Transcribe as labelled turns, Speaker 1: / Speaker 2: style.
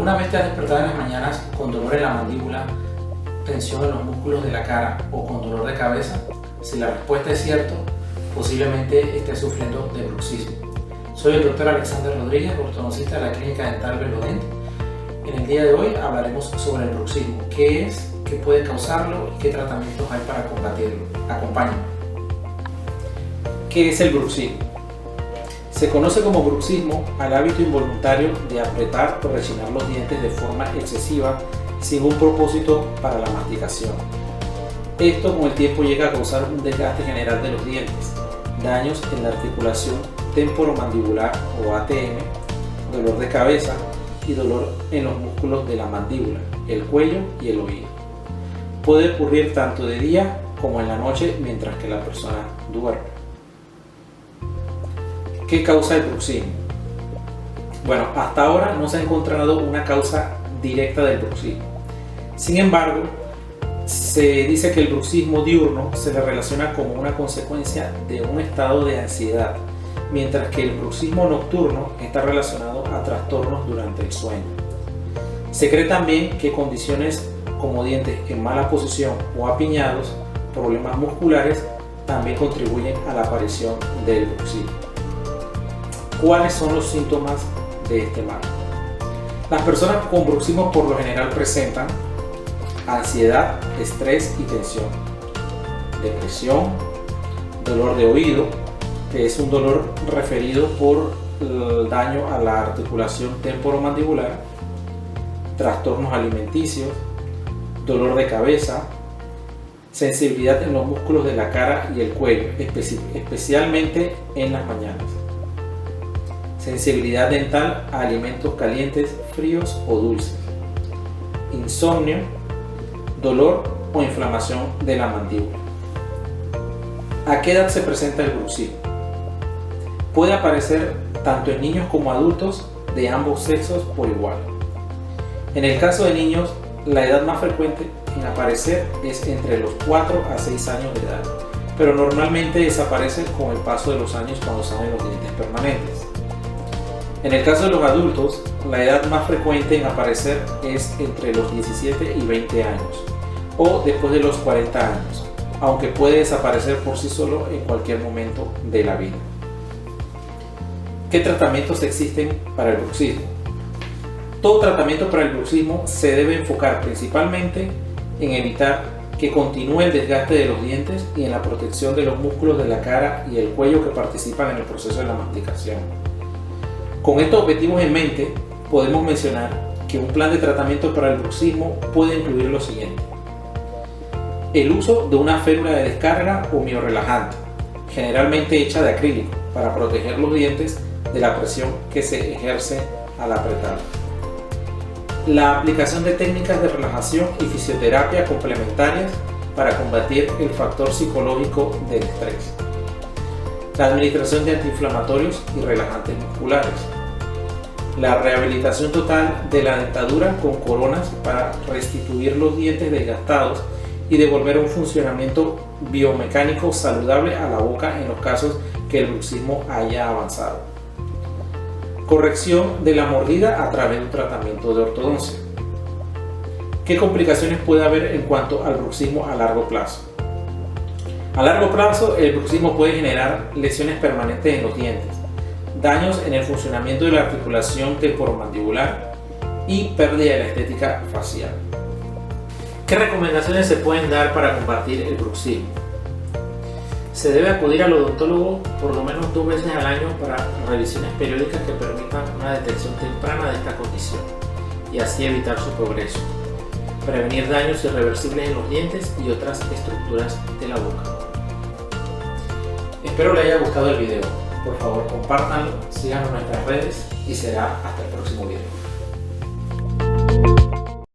Speaker 1: ¿Alguna vez te has despertado en las mañanas con dolor en la mandíbula, tensión en los músculos de la cara o con dolor de cabeza? Si la respuesta es cierto, posiblemente estés sufriendo de bruxismo. Soy el Dr. Alexander Rodríguez, ortodoncista de la Clínica Dental Velodent. En el día de hoy hablaremos sobre el bruxismo, qué es, qué puede causarlo y qué tratamientos hay para combatirlo. Acompáñame. ¿Qué es el bruxismo? Se conoce como bruxismo al hábito involuntario de apretar o rechinar los dientes de forma excesiva sin un propósito para la masticación. Esto con el tiempo llega a causar un desgaste general de los dientes, daños en la articulación temporomandibular o ATM, dolor de cabeza y dolor en los músculos de la mandíbula, el cuello y el oído. Puede ocurrir tanto de día como en la noche mientras que la persona duerme. ¿Qué causa el bruxismo? Bueno, hasta ahora no se ha encontrado una causa directa del bruxismo. Sin embargo, se dice que el bruxismo diurno se le relaciona como una consecuencia de un estado de ansiedad, mientras que el bruxismo nocturno está relacionado a trastornos durante el sueño. Se cree también que condiciones como dientes en mala posición o apiñados, problemas musculares, también contribuyen a la aparición del bruxismo. ¿Cuáles son los síntomas de este mal? Las personas con bruxismo por lo general presentan ansiedad, estrés y tensión, depresión, dolor de oído, que es un dolor referido por el daño a la articulación temporomandibular, trastornos alimenticios, dolor de cabeza, sensibilidad en los músculos de la cara y el cuello, especialmente en las mañanas, sensibilidad dental a alimentos calientes, fríos o dulces, insomnio, dolor o inflamación de la mandíbula. ¿A qué edad se presenta el bruxismo? Puede aparecer tanto en niños como adultos de ambos sexos por igual. En el caso de niños, la edad más frecuente en aparecer es entre los 4 a 6 años de edad, pero normalmente desaparece con el paso de los años cuando salen los dientes permanentes. En el caso de los adultos, la edad más frecuente en aparecer es entre los 17 y 20 años o después de los 40 años, aunque puede desaparecer por sí solo en cualquier momento de la vida. ¿Qué tratamientos existen para el bruxismo? Todo tratamiento para el bruxismo se debe enfocar principalmente en evitar que continúe el desgaste de los dientes y en la protección de los músculos de la cara y el cuello que participan en el proceso de la masticación. Con estos objetivos en mente, podemos mencionar que un plan de tratamiento para el bruxismo puede incluir lo siguiente: el uso de una férula de descarga o miorrelajante, generalmente hecha de acrílico, para proteger los dientes de la presión que se ejerce al apretar. La aplicación de técnicas de relajación y fisioterapia complementarias para combatir el factor psicológico del estrés. La administración de antiinflamatorios y relajantes musculares. La rehabilitación total de la dentadura con coronas para restituir los dientes desgastados y devolver un funcionamiento biomecánico saludable a la boca en los casos que el bruxismo haya avanzado. Corrección de la mordida a través de un tratamiento de ortodoncia. ¿Qué complicaciones puede haber en cuanto al bruxismo a largo plazo? A largo plazo, el bruxismo puede generar lesiones permanentes en los dientes, daños en el funcionamiento de la articulación temporomandibular y pérdida de la estética facial. ¿Qué recomendaciones se pueden dar para combatir el bruxismo? Se debe acudir al odontólogo por lo menos 2 veces al año para revisiones periódicas que permitan una detección temprana de esta condición y así evitar su progreso. Prevenir daños irreversibles en los dientes y otras estructuras de la boca. Espero les haya gustado el video. Por favor, compártanlo, síganos en nuestras redes y será hasta el próximo video.